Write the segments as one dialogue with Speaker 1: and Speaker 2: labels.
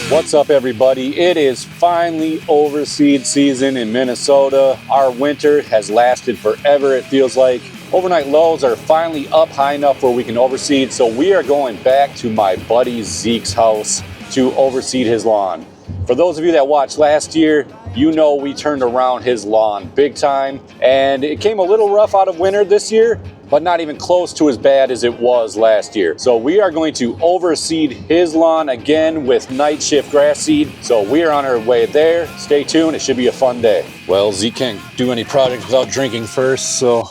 Speaker 1: What's up, everybody? It is finally overseed season in Minnesota. Our winter has lasted forever, it feels like. Overnight lows are finally up high enough where we can overseed, so we are going back to my buddy Zeke's house to overseed his lawn. For those of you that watched last year, you know we turned around his lawn big time, and it came a little rough out of winter this year, but not even close to as bad as it was last year. So we are going to overseed his lawn again with NightShift grass seed. So we are on our way there. Stay tuned, it should be a fun day. Well, Zeke can't do any projects without drinking first, so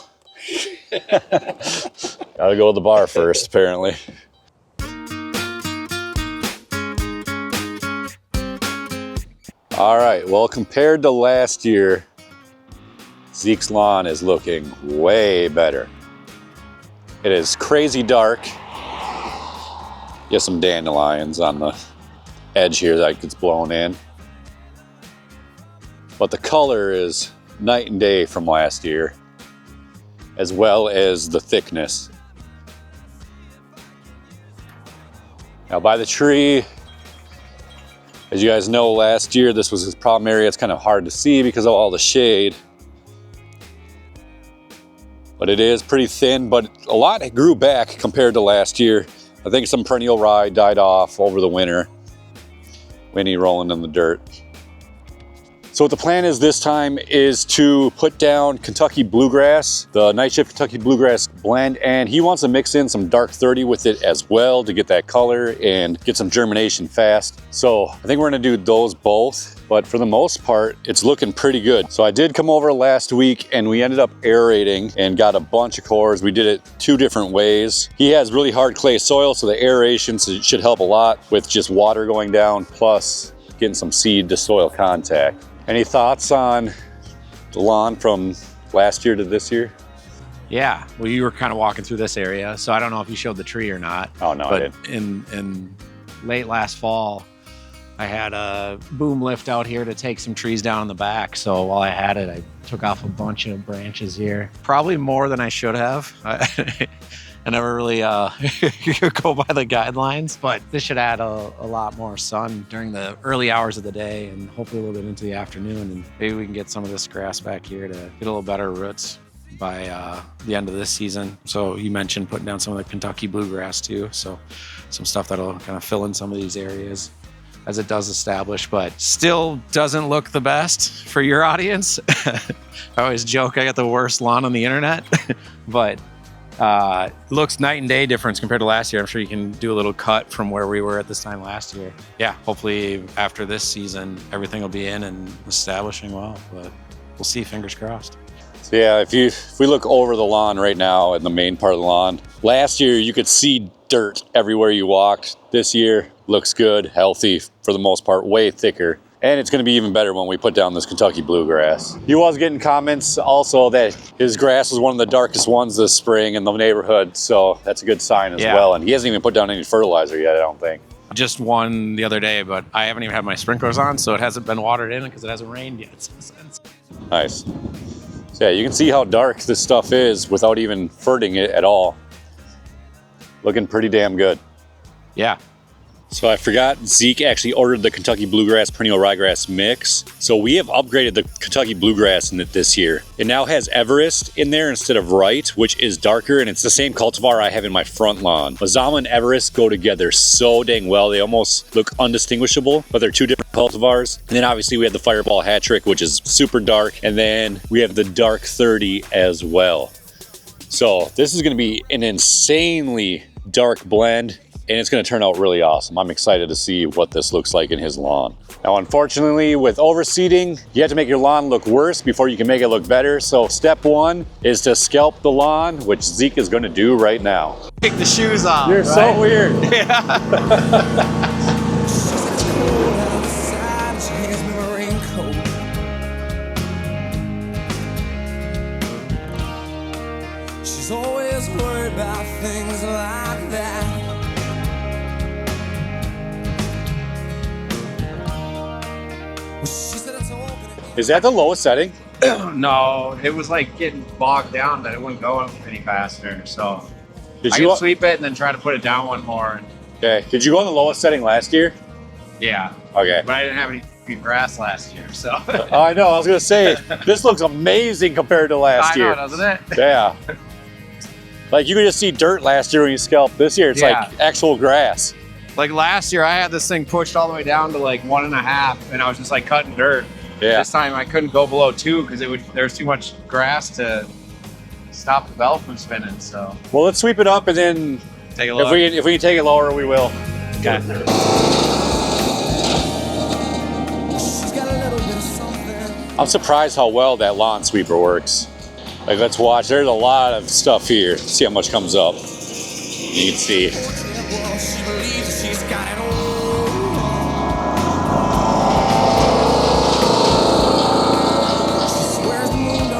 Speaker 1: gotta go to the bar first, apparently. All right, well, compared to last year, Zeke's lawn is looking way better. It is crazy dark. You have some dandelions on the edge here that gets blown in. But the color is night and day from last year, as well as the thickness. Now by the tree, as you guys know, last year this was his problem area. It's kind of hard to see because of all the shade. But it is pretty thin, but a lot grew back compared to last year. I think some perennial rye died off over the winter. Winnie rolling in the dirt. So what the plan is this time is to put down Kentucky Bluegrass, the NightShift Kentucky Bluegrass blend, and he wants to mix in some dark 30 with it as well to get that color and get some germination fast. So I think we're gonna do those both, but for the most part, it's looking pretty good. So I did come over last week and we ended up aerating and got a bunch of cores. We did it 2 different ways. He has really hard clay soil, so the aeration should help a lot with just water going down, plus getting some seed to soil contact. Any thoughts on the lawn from last year to this year?
Speaker 2: Yeah, well, you were kind of walking through this area, so I don't know if you showed the tree or not.
Speaker 1: Oh, no, I
Speaker 2: didn't. In late last fall, I had a boom lift out here to take some trees down in the back. So while I had it, I took off a bunch of branches here. Probably more than I should have. I never really go by the guidelines, but this should add a lot more sun during the early hours of the day and hopefully a little bit into the afternoon. And maybe we can get some of this grass back here to get a little better roots by the end of this season. So you mentioned putting down some of the Kentucky Bluegrass too. So some stuff that'll kind of fill in some of these areas as it does establish, but still doesn't look the best for your audience. I always joke I got the worst lawn on the internet, but looks night and day difference compared to last year. I'm sure you can do a little cut from where we were at this time last year. Yeah, hopefully after this season, everything will be in and establishing well, but we'll see, fingers crossed.
Speaker 1: So yeah, if we look over the lawn right now in the main part of the lawn, last year you could see dirt everywhere you walked. This year looks good, healthy for the most part, way thicker. And it's gonna be even better when we put down this Kentucky Bluegrass. He was getting comments also that his grass was one of the darkest ones this spring in the neighborhood, so that's a good sign as well. And he hasn't even put down any fertilizer yet, I don't think.
Speaker 2: Just one the other day, but I haven't even had my sprinklers on, so it hasn't been watered in because it hasn't rained yet.
Speaker 1: Nice. So yeah, you can see how dark this stuff is without even ferting it at all. Looking pretty damn good.
Speaker 2: Yeah.
Speaker 1: So I forgot, Zeke actually ordered the Kentucky Bluegrass perennial ryegrass mix. So we have upgraded the Kentucky Bluegrass in it this year. It now has Everest in there instead of Wright, which is darker, and it's the same cultivar I have in my front lawn. Mazama and Everest go together so dang well. They almost look undistinguishable, but they're 2 different cultivars. And then obviously we have the Fireball Hat Trick, which is super dark. And then we have the Dark 30 as well. So this is gonna be an insanely dark blend, and it's gonna turn out really awesome. I'm excited to see what this looks like in his lawn. Now, unfortunately, with overseeding, you have to make your lawn look worse before you can make it look better. So step 1 is to scalp the lawn, which Zeke is gonna do right now.
Speaker 2: Take the shoes off.
Speaker 1: You're
Speaker 2: right?
Speaker 1: so weird.
Speaker 2: Yeah.
Speaker 3: She's always worried about things like that.
Speaker 1: Is that the lowest setting?
Speaker 2: No, it was like getting bogged down that it wouldn't go any faster. So
Speaker 1: Did
Speaker 2: I
Speaker 1: you
Speaker 2: could sweep it and then try to put it down one more.
Speaker 1: Okay. Did you go on the lowest setting last year?
Speaker 2: Yeah.
Speaker 1: Okay.
Speaker 2: But I didn't have any grass last year, so.
Speaker 1: Oh, I know. I was gonna say this looks amazing compared to last year.
Speaker 2: I know, doesn't it?
Speaker 1: Yeah. Like you could just see dirt last year when you scalped. This year it's like actual grass.
Speaker 2: Like last year, I had this thing pushed all the way down to like 1.5, and I was just like cutting dirt.
Speaker 1: Yeah.
Speaker 2: This time I couldn't go below 2 because there's too much grass to stop the belt from spinning. So.
Speaker 1: Well, let's sweep it up and then
Speaker 2: Take a look.
Speaker 1: if we can take it lower, we will.
Speaker 2: Okay.
Speaker 1: I'm surprised how well that lawn sweeper works. Like, let's watch. There's a lot of stuff here. Let's see how much comes up. You can see.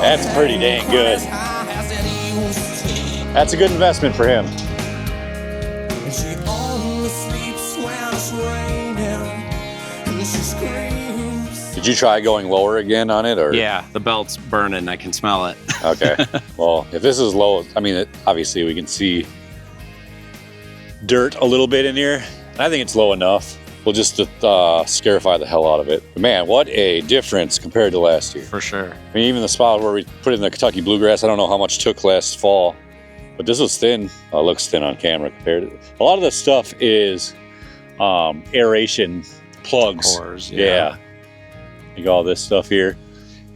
Speaker 1: That's pretty dang good. That's a good investment for him. Did you try going lower again on it, or?
Speaker 2: Yeah, the belt's burning. I can smell it.
Speaker 1: Okay. Well, if this is low, I mean, obviously we can see dirt a little bit in here. I think it's low enough. We'll just scarify the hell out of it. But man, what a difference compared to last year.
Speaker 2: For sure.
Speaker 1: I mean, even the spot where we put in the Kentucky bluegrass, I don't know how much took last fall, but this was thin. It looks thin on camera compared to, a lot of this stuff is aeration plugs.
Speaker 2: Cores,
Speaker 1: yeah. You got all this stuff here.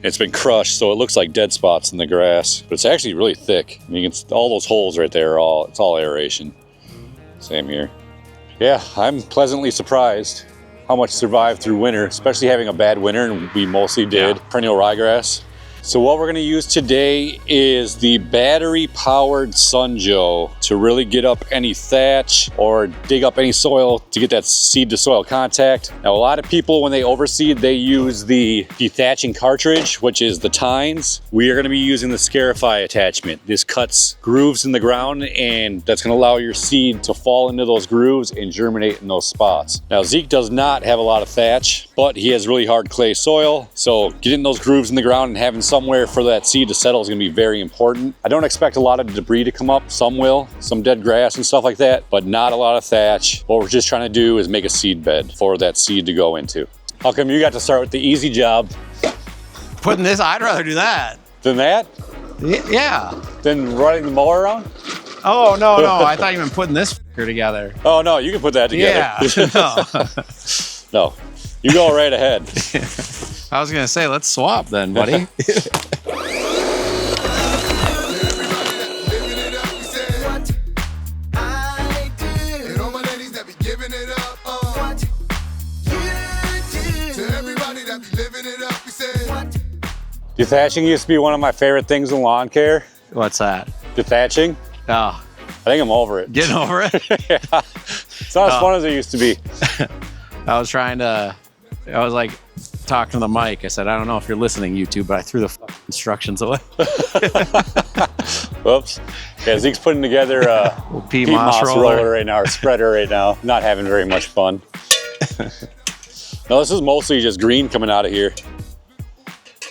Speaker 1: It's been crushed, so it looks like dead spots in the grass, but it's actually really thick. I mean, all those holes right there it's all aeration. Same here. Yeah, I'm pleasantly surprised how much survived through winter, especially having a bad winter, and we mostly did perennial ryegrass. So what we're gonna use today is the battery-powered Sunjoe to really get up any thatch or dig up any soil to get that seed to soil contact. Now, a lot of people, when they overseed, they use the dethatching cartridge, which is the tines. We are gonna be using the Scalping attachment. This cuts grooves in the ground, and that's gonna allow your seed to fall into those grooves and germinate in those spots. Now, Zeke does not have a lot of thatch, but he has really hard clay soil. So getting those grooves in the ground and having somewhere for that seed to settle is gonna be very important. I don't expect a lot of debris to come up. Some will, some dead grass and stuff like that, but not a lot of thatch. What we're just trying to do is make a seed bed for that seed to go into. How come you got to start with the easy job?
Speaker 2: Putting this, I'd rather do that.
Speaker 1: Than that?
Speaker 2: Yeah.
Speaker 1: Than running the mower around?
Speaker 2: Oh, no. I thought you meant putting this together.
Speaker 1: Oh, no, you can put that together.
Speaker 2: Yeah.
Speaker 1: No, you go right ahead.
Speaker 2: I was going to say, let's swap then, buddy.
Speaker 1: Dethatching used to be one of my favorite things in lawn care.
Speaker 2: What's that?
Speaker 1: Dethatching.
Speaker 2: Oh.
Speaker 1: I think I'm over it.
Speaker 2: Getting over it?
Speaker 1: Yeah. It's not as fun as it used to be.
Speaker 2: I was like talking to the mic. I said, I don't know if you're listening, YouTube, but I threw the instructions away.
Speaker 1: Whoops. Yeah, Zeke's putting together a
Speaker 2: peat moss roller
Speaker 1: right now, or spreader right now. Not having very much fun. No, this is mostly just green coming out of here.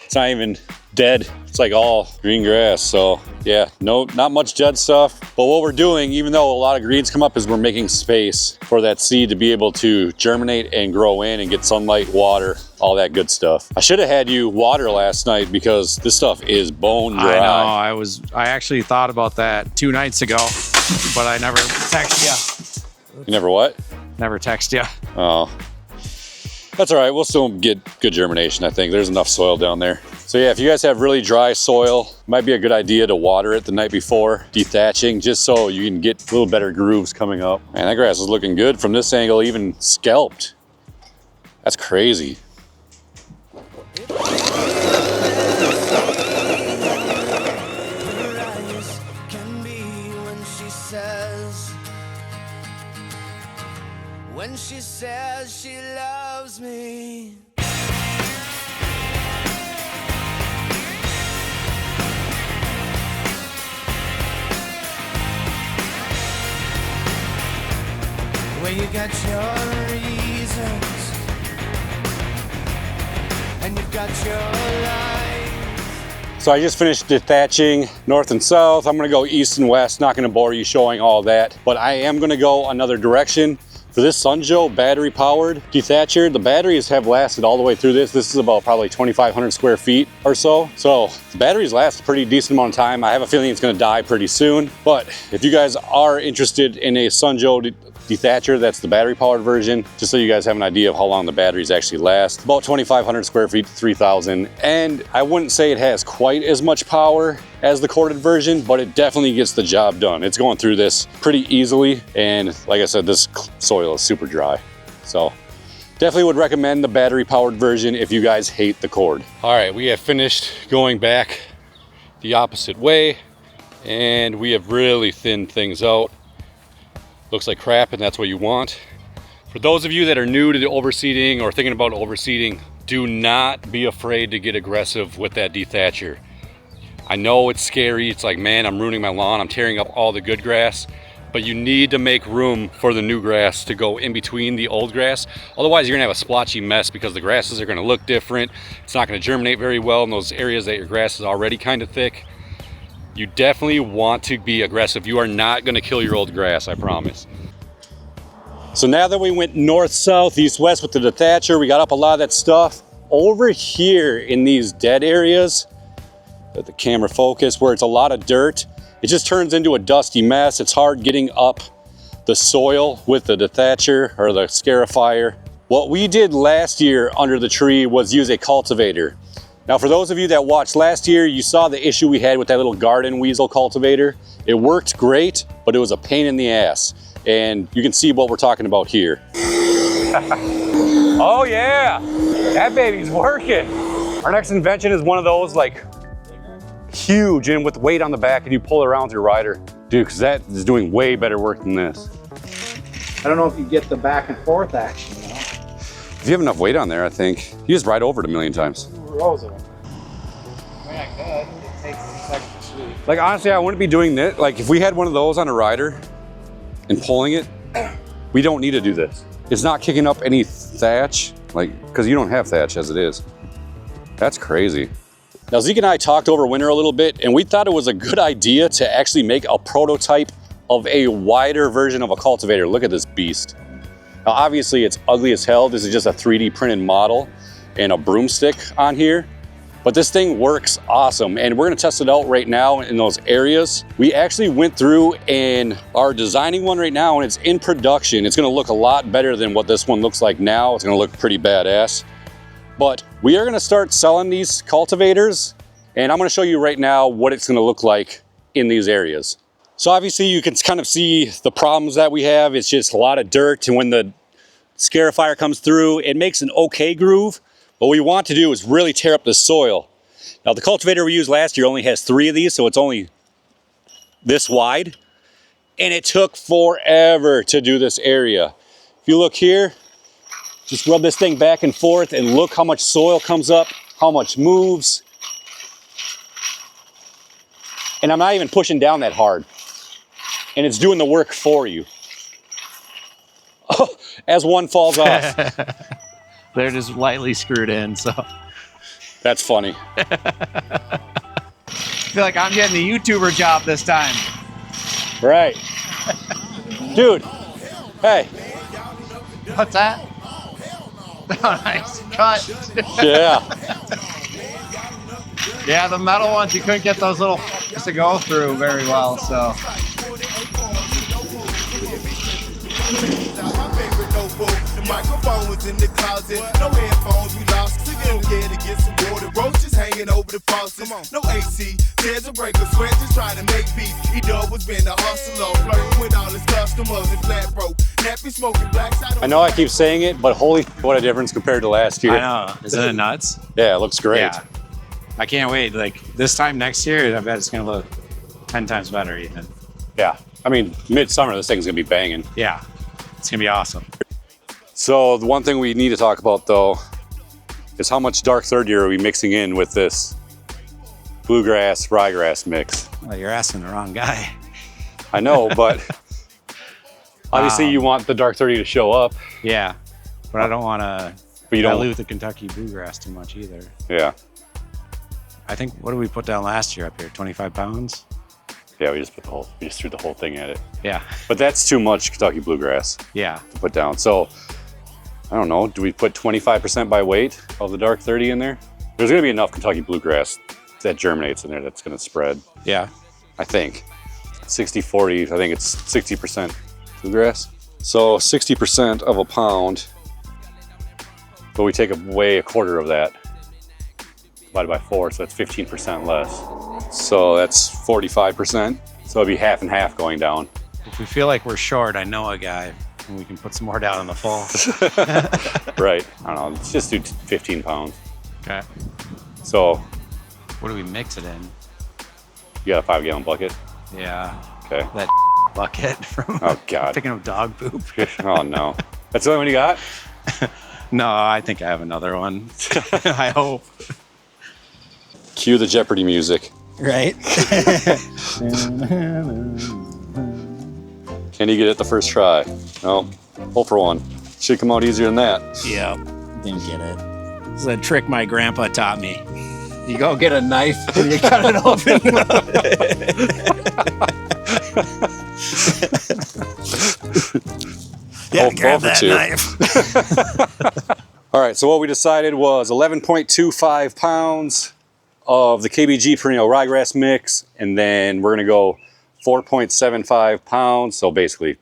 Speaker 1: It's not even dead. It's like all green grass. So yeah, not much dead stuff. But what we're doing, even though a lot of greens come up, is we're making space for that seed to be able to germinate and grow in and get sunlight, water, all that good stuff. I should have had you water last night because this stuff is bone dry.
Speaker 2: I know, I actually thought about that 2 nights ago, but I never text you.
Speaker 1: You never what?
Speaker 2: Never text you.
Speaker 1: Oh. That's all right, we'll still get good germination, I think. There's enough soil down there. So yeah, if you guys have really dry soil, it might be a good idea to water it the night before dethatching, just so you can get a little better grooves coming up. Man, that grass is looking good from this angle, even scalped. That's crazy.
Speaker 3: When she says she loves me. Where you got your reasons and you've got your life.
Speaker 1: So I just finished dethatching north and south. I'm gonna go east and west, not gonna bore you showing all that, but I am gonna go another direction. For this Sunjo battery powered dethatcher, the batteries have lasted all the way through this. This is about probably 2,500 square feet or so. So the batteries last a pretty decent amount of time. I have a feeling it's gonna die pretty soon. But if you guys are interested in a Sunjo dethatcher, that's the battery powered version, just so you guys have an idea of how long the batteries actually last. About 2,500 square feet to 3,000. And I wouldn't say it has quite as much power as the corded version, but it definitely gets the job done. It's going through this pretty easily. And like I said, this soil is super dry. So definitely would recommend the battery powered version if you guys hate the cord. All right, we have finished going back the opposite way and we have really thinned things out. Looks like crap, and that's what you want. For those of you that are new to the overseeding or thinking about overseeding, do not be afraid to get aggressive with that dethatcher. I know it's scary. It's like, man, I'm ruining my lawn. I'm tearing up all the good grass, but you need to make room for the new grass to go in between the old grass. Otherwise, you're gonna have a splotchy mess because the grasses are gonna look different. It's not gonna germinate very well in those areas that your grass is already kind of thick. You definitely want to be aggressive. You are not gonna kill your old grass, I promise. So now that we went north, south, east, west with the dethatcher, we got up a lot of that stuff. Over here in these dead areas, let the camera focus, where it's a lot of dirt, it just turns into a dusty mess. It's hard getting up the soil with the dethatcher or the scarifier. What we did last year under the tree was use a cultivator. Now, for those of you that watched last year, you saw the issue we had with that little garden weasel cultivator. It worked great, but it was a pain in the ass. And you can see what we're talking about here. Oh yeah, that baby's working. Our next invention is one of those like huge and with weight on the back and you pull it around with your rider. Dude, because that is doing way better work than this.
Speaker 2: I don't know if you get the back and forth action, you know?
Speaker 1: If you have enough weight on there, I think. You just ride over it a million times.
Speaker 2: Rows of them. I mean, I could. It takes a second to sweep.
Speaker 1: Like honestly, I wouldn't be doing this. Like if we had one of those on a rider and pulling it, we don't need to do this. It's not kicking up any thatch, like, because you don't have thatch as it is. That's crazy. Now Zeke and I talked over winter a little bit and we thought it was a good idea to actually make a prototype of a wider version of a cultivator. Look at this beast. Now obviously it's ugly as hell. This is just a 3D printed model and a broomstick on here. But this thing works awesome and we're gonna test it out right now in those areas. We actually went through and are designing one right now and it's in production. It's gonna look a lot better than what this one looks like now. It's gonna look pretty badass. But we are gonna start selling these cultivators and I'm gonna show you right now what it's gonna look like in these areas. So obviously you can kind of see the problems that we have. It's just a lot of dirt, and when the scarifier comes through, it makes an okay groove. What we want to do is really tear up the soil. Now the cultivator we used last year only has 3 of these, so it's only this wide. And it took forever to do this area. If you look here, just rub this thing back and forth and look how much soil comes up, how much moves. And I'm not even pushing down that hard. And it's doing the work for you. Oh, as one falls off.
Speaker 2: They're just lightly screwed in, so.
Speaker 1: That's funny.
Speaker 2: I feel like I'm getting the YouTuber job this time.
Speaker 1: Right. Dude, hey.
Speaker 2: What's that? Oh, nice cut.
Speaker 1: Yeah.
Speaker 2: Yeah, the metal ones, you couldn't get those little f***s to go through very well, so.
Speaker 3: The microphone was in the closet. No headphones, we lost. Scared to get some water. Roaches hanging over the faucet. No AC, there's a break of sweat. Just trying to make beats. E-Dub was being a hustler. Flirting with all his customers and flat broke. Nappy smoking blacks.
Speaker 1: I know I keep saying it, but holy, what a difference compared to last year.
Speaker 2: I know. Isn't it nuts?
Speaker 1: Yeah, it looks great.
Speaker 2: Yeah. I can't wait. Like this time next year, I bet it's going to look 10 times better even.
Speaker 1: Yeah. I mean, midsummer, this thing's going to be banging.
Speaker 2: Yeah. It's going to be awesome.
Speaker 1: So the one thing we need to talk about though is how much dark third year are we mixing in with this bluegrass ryegrass mix.
Speaker 2: Well, you're asking the wrong guy.
Speaker 1: I know, but obviously you want the dark 30 to show up.
Speaker 2: Yeah, but I don't want to dilute the Kentucky bluegrass too much either.
Speaker 1: Yeah.
Speaker 2: I think, what did we put down last year up here? 25 pounds?
Speaker 1: Yeah, we just threw the whole thing at it.
Speaker 2: Yeah.
Speaker 1: But that's too much Kentucky bluegrass
Speaker 2: Yeah.
Speaker 1: to put down. So I don't know, do we put 25% by weight of the dark 30 in there? There's gonna be enough Kentucky bluegrass that germinates in there that's gonna spread.
Speaker 2: Yeah.
Speaker 1: I think. 60-40, I think it's 60% bluegrass. So 60% of a pound, but we take away a quarter of that, divided by 4, so that's 15% less. So that's 45%. So it'd be half and half going down.
Speaker 2: If we feel like we're short, I know a guy, and we can put some more down in the fall.
Speaker 1: Right, I don't know, let's just do 15 pounds.
Speaker 2: Okay.
Speaker 1: So
Speaker 2: What do we mix it in?
Speaker 1: you got a 5-gallon bucket?
Speaker 2: Yeah.
Speaker 1: Okay.
Speaker 2: That bucket from
Speaker 1: Oh God.
Speaker 2: picking up dog poop.
Speaker 1: Oh no. That's the only one you got?
Speaker 2: No, I think I have another one. I hope.
Speaker 1: Cue the Jeopardy music.
Speaker 2: Right?
Speaker 1: Can you get it the first try? No. 0 for 1. Should come out easier than that.
Speaker 2: Yep. Didn't get it. This is a trick my grandpa taught me. You go get a knife and you cut it open. Yeah, grab that knife.
Speaker 1: All right, so what we decided was 11.25 pounds of the KBG perennial ryegrass mix, and then we're gonna go 4.75 pounds. So basically,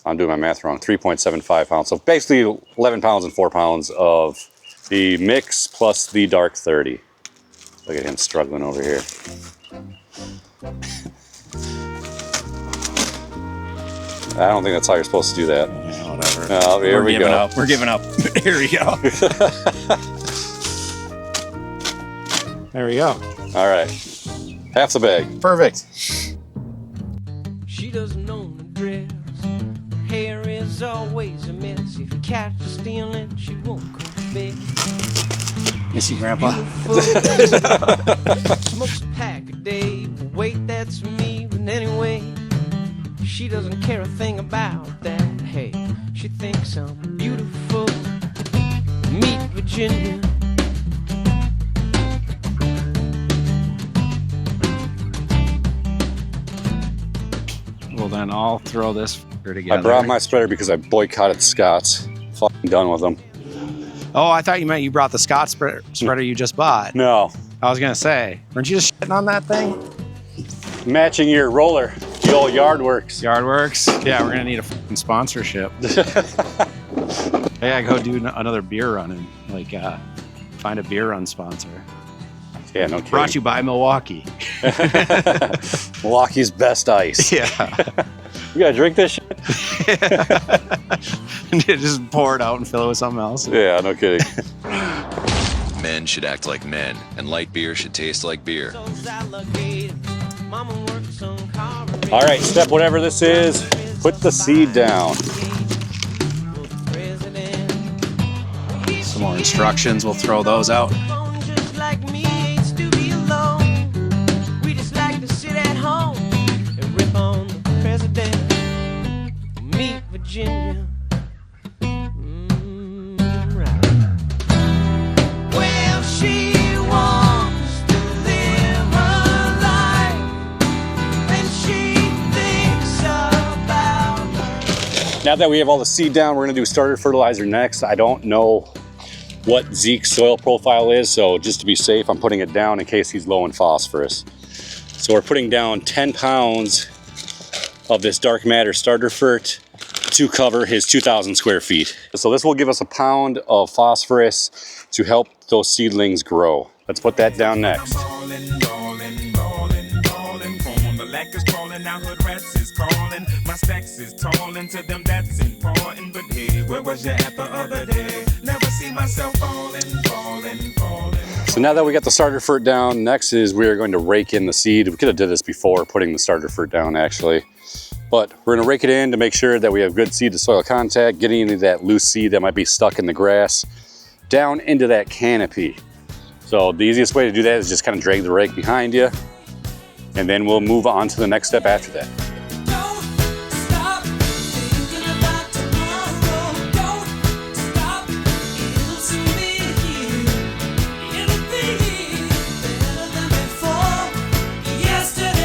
Speaker 1: I'm doing my math wrong, 3.75 pounds. So basically 11 pounds and 4 pounds of the mix plus the dark 30. Look at him struggling over here. I don't think that's how you're supposed to do that.
Speaker 2: Yeah, whatever.
Speaker 1: Oh, here we go.
Speaker 2: Up. We're giving up. Here we go. There we go.
Speaker 1: All right, half the bag.
Speaker 2: Perfect.
Speaker 4: She doesn't own a dress. Her hair is always a mess. If you catch her stealing, she won't come to bed.
Speaker 2: Miss you, Grandpa.
Speaker 4: Smokes a pack a day. But wait, that's me. But anyway, she doesn't care a thing about that. Hey, she thinks I'm beautiful. Meet Virginia.
Speaker 2: Well, then I'll throw this together.
Speaker 1: I brought my spreader because I boycotted Scott's. Fucking done with them.
Speaker 2: Oh, I thought you meant you brought the Scott spreader you just bought.
Speaker 1: No,
Speaker 2: I was gonna say, weren't you just shitting on that thing?
Speaker 1: matching your roller, the old Yardworks.
Speaker 2: Yardworks. Yeah, we're gonna need a fucking sponsorship. Hey, I go do another beer run and find a beer run sponsor.
Speaker 1: Yeah, no kidding.
Speaker 2: Brought you by Milwaukee.
Speaker 1: Milwaukee's best ice.
Speaker 2: Yeah.
Speaker 1: You gotta drink this shit?
Speaker 2: Just pour it out and fill it with something else.
Speaker 1: Yeah, no kidding.
Speaker 5: Men should act like men, and light beer should taste like beer.
Speaker 1: All right, step whatever this is, put the seed down.
Speaker 2: Some more instructions, we'll throw those out.
Speaker 4: Meet Virginia. Well, she wants to live her life, and she thinks about her.
Speaker 1: Now that we have all the seed down, we're gonna do starter fertilizer next. I don't know what Zeke's soil profile is, so just to be safe, I'm putting it down in case he's low in phosphorus. So we're putting down 10 pounds of this dark matter starter fert to cover his 2,000 square feet. So this will give us a pound of phosphorus to help those seedlings grow. Let's put that down next.
Speaker 3: My stacks is tallin' to them, that's important. But hey, where was you at the other day? Never see myself falling.
Speaker 1: So now that we got the starter fert down, next is we are going to rake in the seed. We could have did this before putting the starter fert down actually. But we're gonna rake it in to make sure that we have good seed to soil contact, getting into that loose seed that might be stuck in the grass, down into that canopy. So the easiest way to do that is just kind of drag the rake behind you, and then we'll move on to the next step after that.
Speaker 6: Yesterday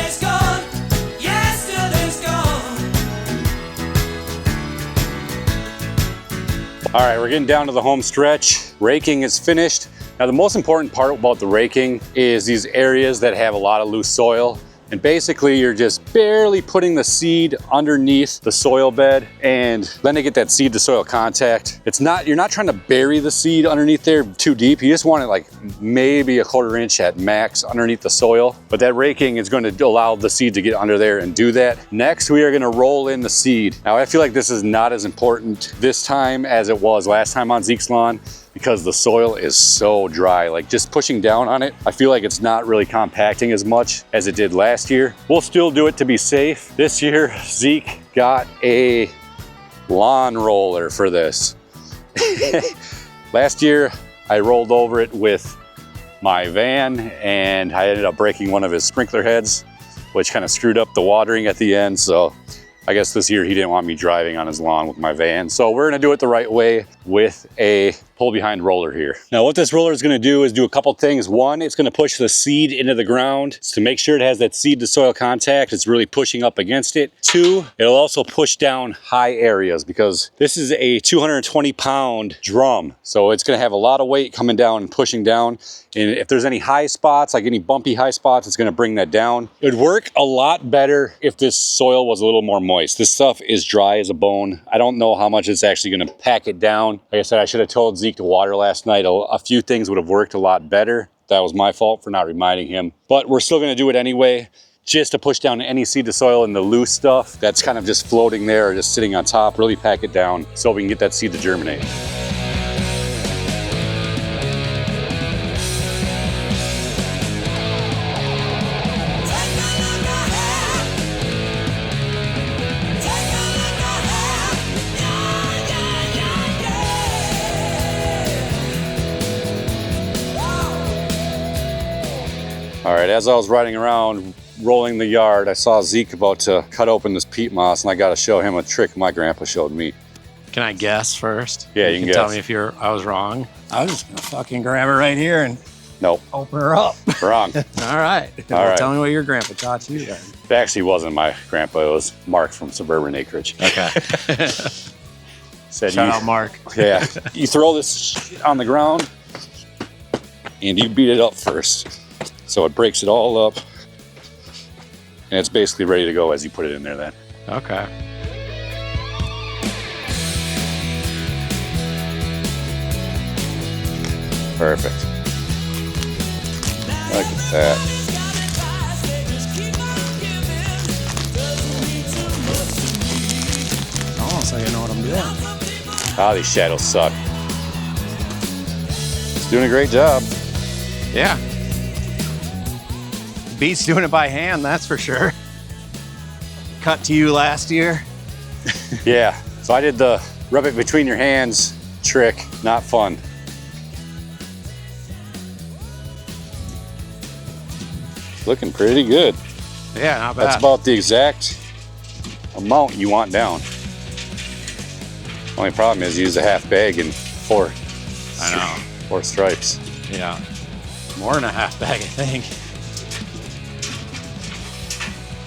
Speaker 1: All right, we're getting down to the home stretch. Raking is finished. Now the most important part about the raking is these areas that have a lot of loose soil. And basically you're just barely putting the seed underneath the soil bed and then they get that seed to soil contact. You're not trying to bury the seed underneath there too deep. You just want it like maybe a 1/4 inch at max underneath the soil. But that raking is going to allow the seed to get under there and do that. Next, we are going to roll in the seed. Now I feel like this is not as important this time as it was last time on Zeke's lawn, because the soil is so dry. Like just pushing down on it, I feel like it's not really compacting as much as it did last year. We'll still do it to be safe. This year, Zeke got a lawn roller for this. Last year, I rolled over it with my van and I ended up breaking one of his sprinkler heads, which kind of screwed up the watering at the end. So I guess this year he didn't want me driving on his lawn with my van. So we're gonna do it the right way with a pull behind roller here. Now what this roller is gonna do is do a couple things. One, it's gonna push the seed into the ground to make sure it has that seed to soil contact. It's really pushing up against it. Two, it'll also push down high areas because this is a 220-pound drum. So it's gonna have a lot of weight coming down and pushing down. And if there's any high spots, like any bumpy high spots, it's gonna bring that down. It would work a lot better if this soil was a little more moist. This stuff is dry as a bone. I don't know how much it's actually gonna pack it down. Like I said, I should have told Zeke to water last night. A few things would have worked a lot better. That was my fault for not reminding him. But we're still gonna do it anyway, just to push down any seed to soil and the loose stuff that's kind of just floating there or just sitting on top, really pack it down so we can get that seed to germinate. All right, as I was riding around rolling the yard, I saw Zeke about to cut open this peat moss, and I got to show him a trick my grandpa showed me.
Speaker 2: Can I guess first?
Speaker 1: Yeah, you can guess.
Speaker 2: Tell me if I was wrong. I was just gonna fucking grab her right here and
Speaker 1: nope,
Speaker 2: open her up.
Speaker 1: Wrong.
Speaker 2: All right.
Speaker 1: All right.
Speaker 2: Tell me what your grandpa taught you then.
Speaker 1: It actually wasn't my grandpa. It was Mark from Suburban Acreage.
Speaker 2: Okay.
Speaker 1: Said
Speaker 2: Shout out Mark.
Speaker 1: Yeah. You throw this shit on the ground and you beat it up first. So it breaks it all up. And it's basically ready to go as you put it in there then.
Speaker 2: Okay.
Speaker 1: Perfect. Look at that.
Speaker 2: Oh, so you know what I'm doing.
Speaker 1: Ah, these shadows suck. It's doing a great job.
Speaker 2: Yeah. Beats doing it by hand, that's for sure. Cut to you last year.
Speaker 1: Yeah, so I did the rub it between your hands trick. Not fun. Looking pretty good.
Speaker 2: Yeah, not bad.
Speaker 1: That's about the exact amount you want down. Only problem is you use a half bag and four stripes.
Speaker 2: Yeah. More than a half bag, I think.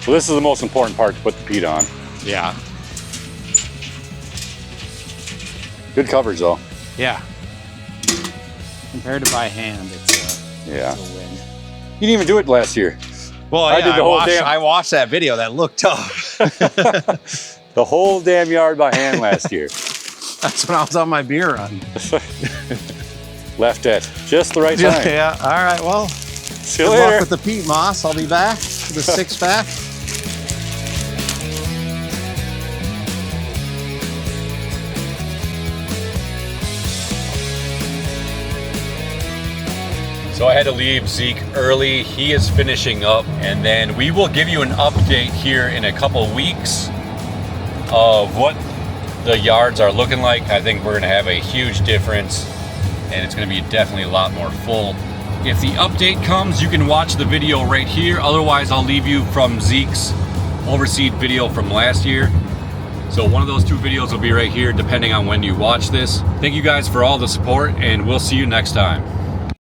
Speaker 1: Well, this is the most important part to put the peat on.
Speaker 2: Yeah.
Speaker 1: Good coverage though.
Speaker 2: Yeah. Compared to by hand, it's a win.
Speaker 1: You didn't even do it last year.
Speaker 2: Well,
Speaker 1: I did the whole damn.
Speaker 2: I watched that video. That looked tough.
Speaker 1: The whole damn yard by hand last year.
Speaker 2: That's when I was on my beer run.
Speaker 1: Left at just the right time.
Speaker 2: Yeah. All right. Well,
Speaker 1: See you
Speaker 2: good
Speaker 1: later.
Speaker 2: luck with the peat moss. I'll be back with a 6-pack.
Speaker 1: So I had to leave Zeke early. He is finishing up, and then we will give you an update here in a couple weeks of what the yards are looking like. I think we're gonna have a huge difference, and it's gonna be definitely a lot more full. If the update comes, you can watch the video right here. Otherwise, I'll leave you from Zeke's overseed video from last year. So one of those two videos will be right here, depending on when you watch this. Thank you guys for all the support, and we'll see you next time.